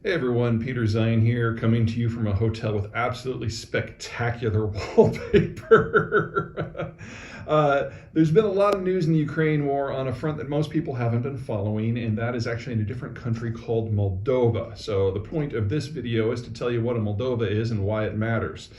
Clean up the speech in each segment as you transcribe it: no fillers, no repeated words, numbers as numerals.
Hey everyone, Peter Zeihan here, coming to you from a hotel with absolutely spectacular wallpaper. There's been a lot of news in the Ukraine war on a front that most people haven't been following, and that is actually in a different country called Moldova. So the point of this video is to tell you what a Moldova is and why it matters.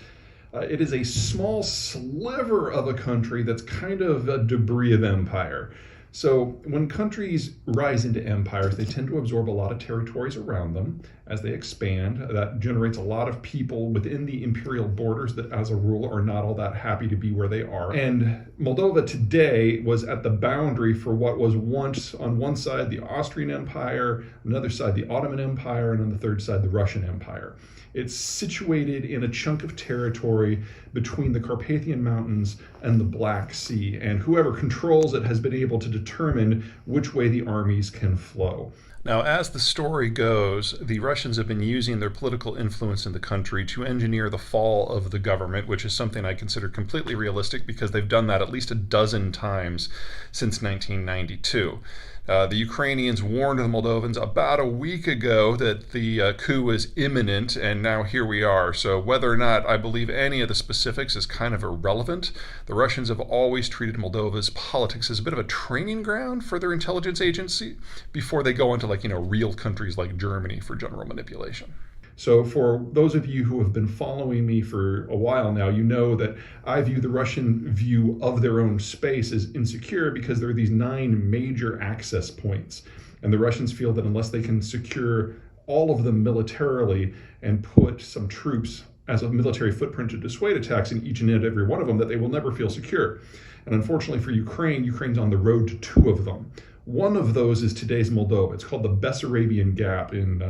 It is a small sliver of a country that's kind of a debris of empire. So when countries rise into empires, they tend to absorb a lot of territories around them as they expand. That generates a lot of people within the imperial borders that, as a rule, are not all that happy to be where they are. And Moldova today was at the boundary for what was once, on one side, the Austrian Empire, on the other side, the Ottoman Empire, and on the third side, the Russian Empire. It's situated in a chunk of territory between the Carpathian Mountains and the Black Sea, and whoever controls it has been able to determine which way the armies can flow. Now, as the story goes, the Russians have been using their political influence in the country to engineer the fall of the government, which is something I consider completely realistic because they've done that at least a dozen times since 1992. The Ukrainians warned the Moldovans about a week ago that the coup was imminent, and now here we are. So whether or not I believe any of the specifics is kind of irrelevant. The Russians have always treated Moldova's politics as a bit of a training ground for their intelligence agency before they go into real countries like Germany for general manipulation. So for those of you who have been following me for a while now, you know that I view the Russian view of their own space as insecure because there are these 9 major access points. And the Russians feel that unless they can secure all of them militarily and put some troops as a military footprint to dissuade attacks in each and every one of them, that they will never feel secure. And unfortunately for Ukraine, Ukraine's on the road to 2 of them. One of those is today's Moldova. It's called the Bessarabian Gap in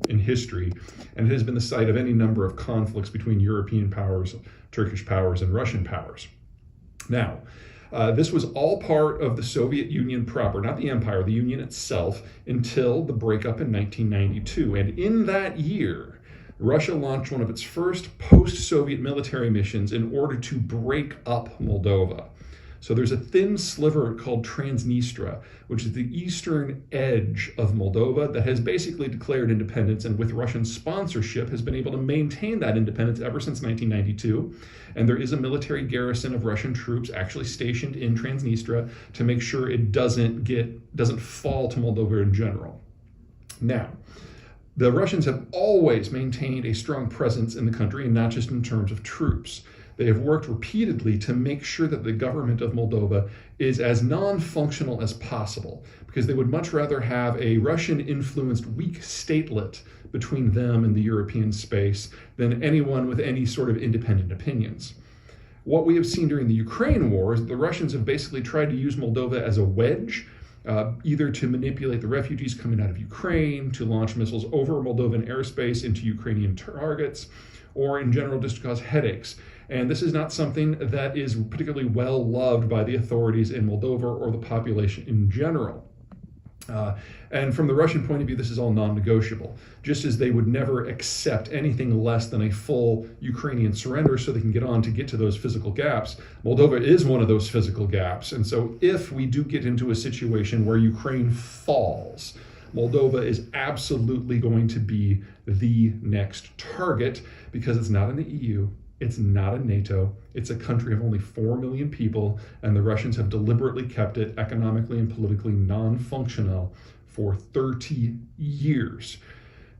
history, and it has been the site of any number of conflicts between European powers, Turkish powers, and Russian powers. Now, this was all part of the Soviet Union proper, not the empire, the Union itself, until the breakup in 1992. And in that year, Russia launched one of its first post-Soviet military missions in order to break up Moldova. So there's a thin sliver called Transnistria, which is the eastern edge of Moldova that has basically declared independence, and with Russian sponsorship has been able to maintain that independence ever since 1992. And there is a military garrison of Russian troops actually stationed in Transnistria to make sure it doesn't fall to Moldova in general. Now, the Russians have always maintained a strong presence in the country, and not just in terms of troops. They have worked repeatedly to make sure that the government of Moldova is as non-functional as possible, because they would much rather have a Russian-influenced weak statelet between them and the European space than anyone with any sort of independent opinions. What we have seen during the Ukraine war is that the Russians have basically tried to use Moldova as a wedge, either to manipulate the refugees coming out of Ukraine, to launch missiles over Moldovan airspace into Ukrainian targets, or in general just to cause headaches. And this is not something that is particularly well loved by the authorities in Moldova or the population in general. And from the Russian point of view, this is all non-negotiable, just as they would never accept anything less than a full Ukrainian surrender so they can get to those physical gaps. Moldova is one of those physical gaps. And so if we do get into a situation where Ukraine falls, Moldova is absolutely going to be the next target because it's not in the EU. It's not in NATO. It's a country of only 4 million people, and the Russians have deliberately kept it economically and politically non-functional for 30 years.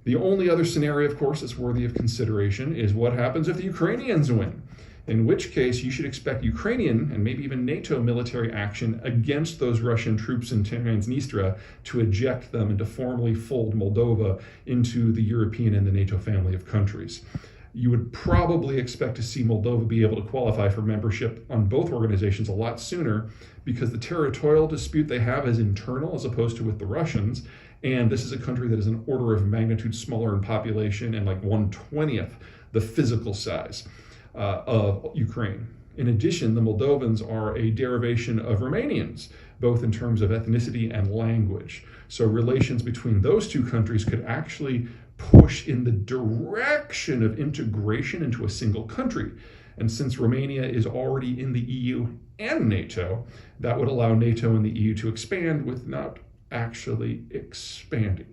The only other scenario, of course, that's worthy of consideration is what happens if the Ukrainians win, in which case you should expect Ukrainian and maybe even NATO military action against those Russian troops in Transnistria to eject them and to formally fold Moldova into the European and the NATO family of countries. You would probably expect to see Moldova be able to qualify for membership on both organizations a lot sooner because the territorial dispute they have is internal as opposed to with the Russians. And this is a country that is an order of magnitude smaller in population and like 1/20th the physical size of Ukraine. In addition, the Moldovans are a derivation of Romanians, both in terms of ethnicity and language. So relations between those two countries could actually push in the direction of integration into a single country. And since Romania is already in the EU and NATO, that would allow NATO and the EU to expand without actually expanding.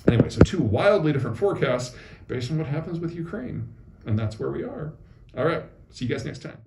Anyway, so two wildly different forecasts based on what happens with Ukraine. And that's where we are. All right. See you guys next time.